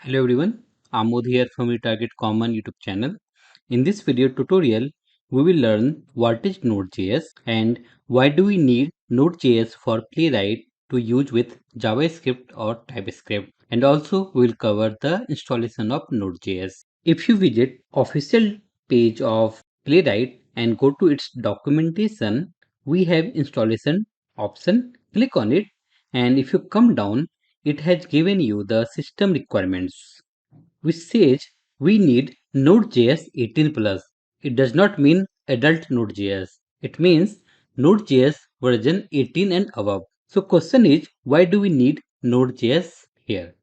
Hello everyone, Amod here from your Target Common YouTube channel. In this video tutorial, we will learn what is Node.js and why do we need Node.js for Playwright to use with JavaScript or TypeScript. And also we will cover the installation of Node.js. If you visit official page of Playwright and go to its documentation, we have installation option. Click on it, and if you come down, it has given you the system requirements, which says we need Node.js 18 plus. It does not mean adult Node.js. It means Node.js version 18 and above. So question is, why do we need Node.js here?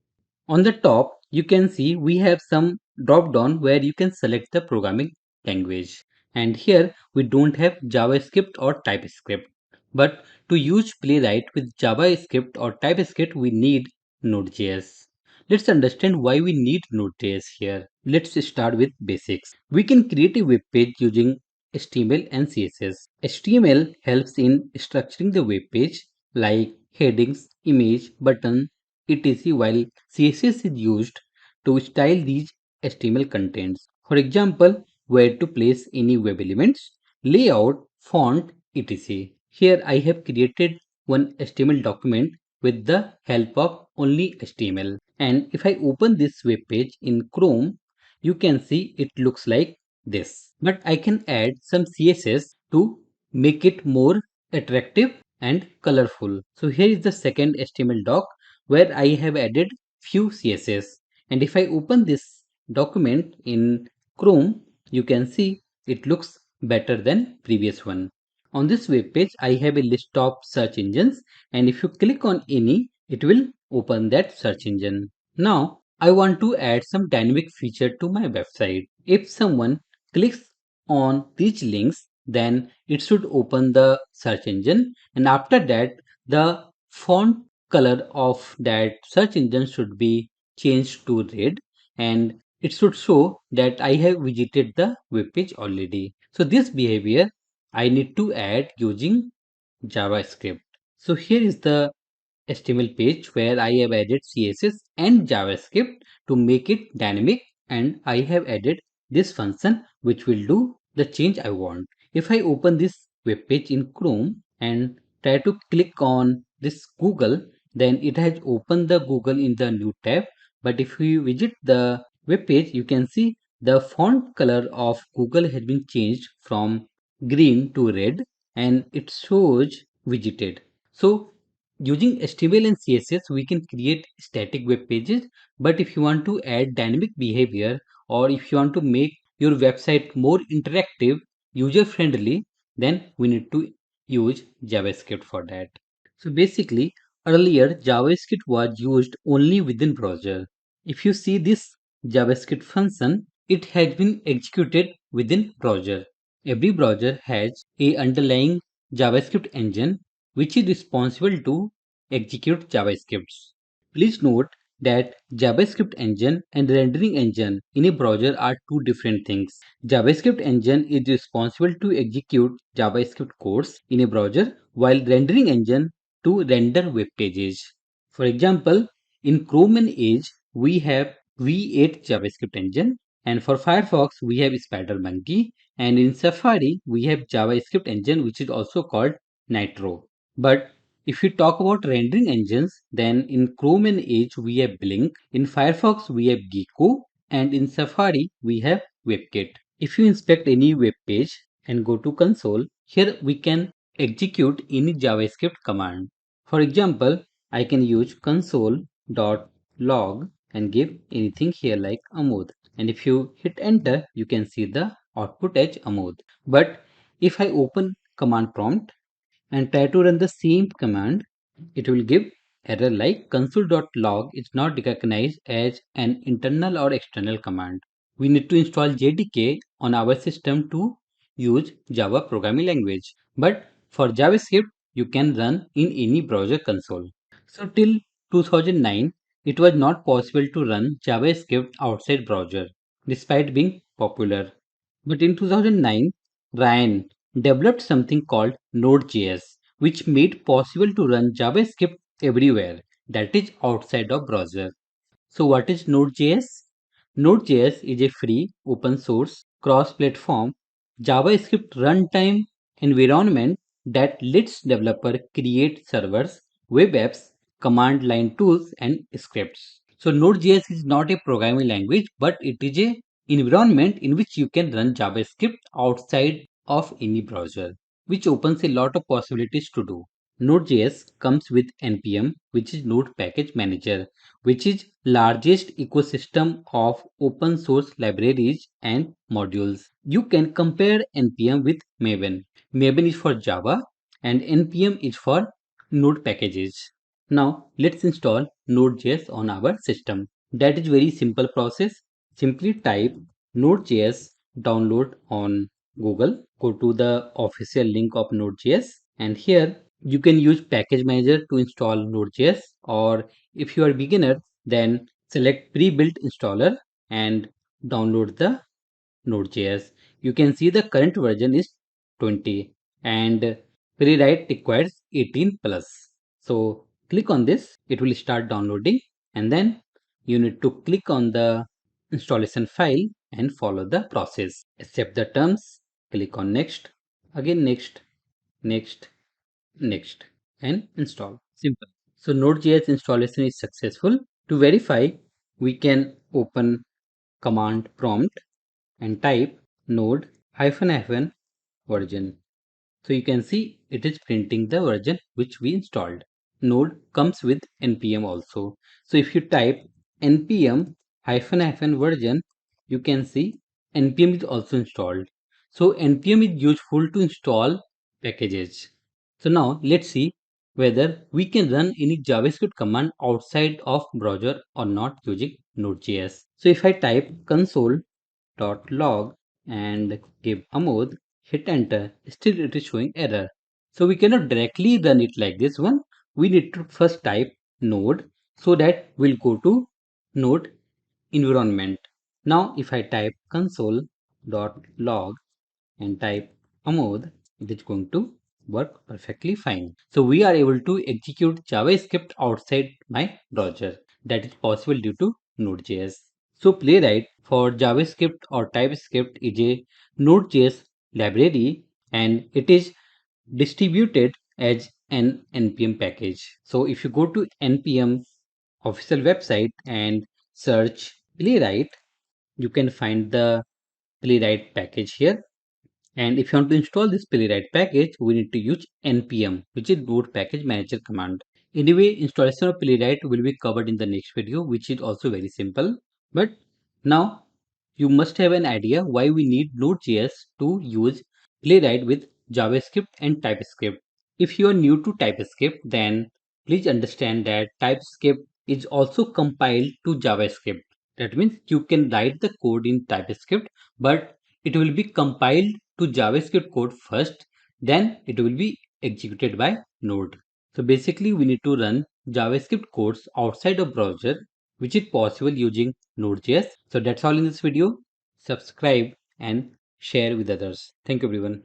On the top, you can see we have some drop down where you can select the programming language. And here we don't have JavaScript or TypeScript. But to use Playwright with JavaScript or TypeScript, we need Node.js. Let's understand why we need Node.js here. Let's start with basics. We can create a web page using HTML and CSS. HTML helps in structuring the web page like headings, image, button, etc., while CSS is used to style these HTML contents. For example, where to place any web elements, layout, font, etc. Here I have created one HTML document with the help of only HTML. And if I open this web page in Chrome, you can see it looks like this. But I can add some CSS to make it more attractive and colorful. So here is the second HTML doc where I have added few CSS. And if I open this document in Chrome, you can see it looks better than previous one. On this web page, I have a list of search engines, and if you click on any, it will open that search engine. Now, I want to add some dynamic feature to my website. If someone clicks on these links, then it should open the search engine, and after that, the font color of that search engine should be changed to red, and it should show that I have visited the web page already. So this behavior I need to add using JavaScript. So here is the HTML page where I have added CSS and JavaScript to make it dynamic, and I have added this function which will do the change I want. If I open this web page in Chrome and try to click on this Google, then it has opened the Google in the new tab. But if you visit the web page, you can see the font color of Google has been changed from green to red, and it shows visited. So using HTML and CSS, we can create static web pages. But if you want to add dynamic behavior, or if you want to make your website more interactive, user friendly, then we need to use JavaScript for that. So basically, earlier JavaScript was used only within browser. If you see this JavaScript function, it has been executed within browser. Every browser has a underlying JavaScript engine which is responsible to execute JavaScripts. Please note that JavaScript engine and rendering engine in a browser are two different things. JavaScript engine is responsible to execute JavaScript codes in a browser, while rendering engine to render web pages. For example, in Chrome and Edge, we have V8 JavaScript engine, and for Firefox, we have SpiderMonkey, and in Safari, we have JavaScript engine, which is also called Nitro. But if we talk about rendering engines, then in Chrome and Edge we have Blink, in Firefox we have Gecko, and in Safari we have WebKit. If you inspect any web page and go to console, here we can execute any JavaScript command. For example, I can use console.log and give anything here like Amod. And if you hit enter, you can see the output as Amod. But if I open command prompt and try to run the same command, it will give error like console.log is not recognized as an internal or external command. We need to install JDK on our system to use Java programming language. But for JavaScript, you can run in any browser console. So till 2009, it was not possible to run JavaScript outside browser, despite being popular. But in 2009, Ryan developed something called Node.js, which made possible to run JavaScript everywhere, that is outside of browser. So what is Node.js? Node.js is a free, open source, cross-platform JavaScript runtime environment that lets developers create servers, web apps, command line tools, and scripts. So Node.js is not a programming language, but it is a environment in which you can run JavaScript outside of any browser, which opens a lot of possibilities to do. Node.js comes with npm, which is Node Package Manager, which is largest ecosystem of open source libraries and modules. You can compare npm with Maven. Maven is for Java and npm is for Node packages. Now let's install Node.js on our system. That is very simple process. Simply type Node.js download on Google. Go to the official link of Node.js, and here you can use package manager to install Node.js, or if you are beginner, then select pre-built installer and download the Node.js. You can see the current version is 20 and rewrite requires 18 plus. So click on this, it will start downloading, and then you need to click on the installation file and follow the process. Accept the terms, click on next, again next, next, next, and install. Simple. So Node.js installation is successful. To verify, we can open command prompt and type node hyphen hyphen version. So you can see it is printing the version which we installed. Node comes with npm also. So if you type npm hyphen hyphen version, you can see npm is also installed. So npm is useful to install packages. So now let's see whether we can run any JavaScript command outside of browser or not using Node.js. So if I type console.log and give Amod, hit enter, still it is showing error. So we cannot directly run it like this one. We need to first type node, so that we'll go to node environment. Now if I type console.log and type Amod, it is going to work perfectly fine. So we are able to execute JavaScript outside my browser. That is possible due to Node.js. So Playwright for JavaScript or TypeScript is a Node.js library, and it is distributed as an npm package. So if you go to npm official website and search Playwright, you can find the Playwright package here. And if you want to install this Playwright package, we need to use npm, which is Node Package Manager command. Anyway, installation of Playwright will be covered in the next video, which is also very simple. But now you must have an idea why we need Node.js to use Playwright with JavaScript and TypeScript. If you are new to TypeScript, then please understand that TypeScript is also compiled to JavaScript. That means you can write the code in TypeScript, but it will be compiled to JavaScript code first, then it will be executed by Node. So basically, we need to run JavaScript codes outside of browser, which is possible using Node.js. So that's all in this video. Subscribe and share with others. Thank you, everyone.